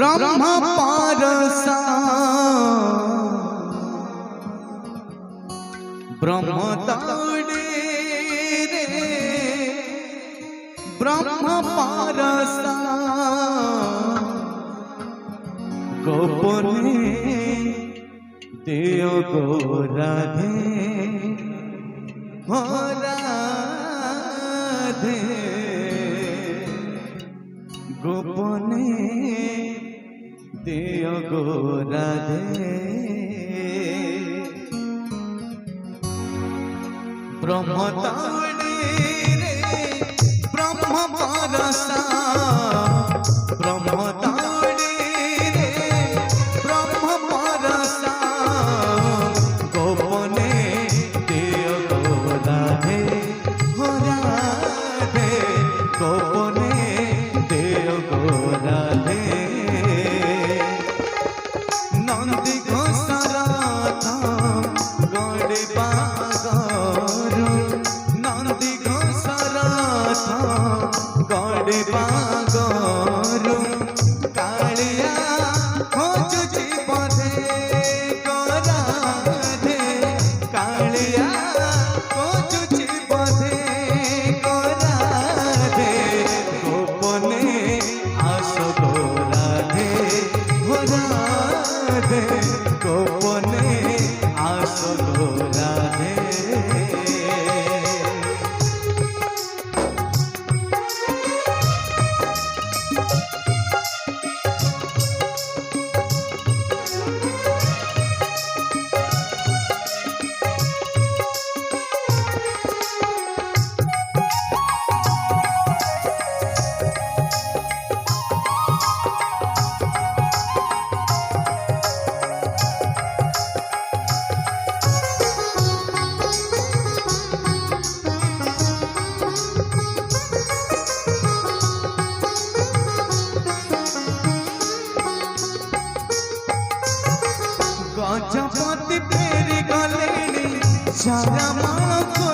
ब्रह्म पारसा ब्रह्म ताड़े रे ब्रह्म पारसा गोपने देव गो राधे हो राधे गोपने देव गो राधे ब्रह्म ताड़े रे ब्रह्म पारसा ब्रह्म ताड़े रे ब्रह्म पारसा गोपने देव गो राधे हो राधे गोपने देव गो राधे नंदी घोषरथ गड़े बागरु नंदी घोषरथ गड़े बागरु कालिया खोजुची बधे राधे कालिया खोजुची बधे राधे गोपने आस गो राधे हो राधे गोपने आस गो राधे गजपति फेरी गले सारा माँ को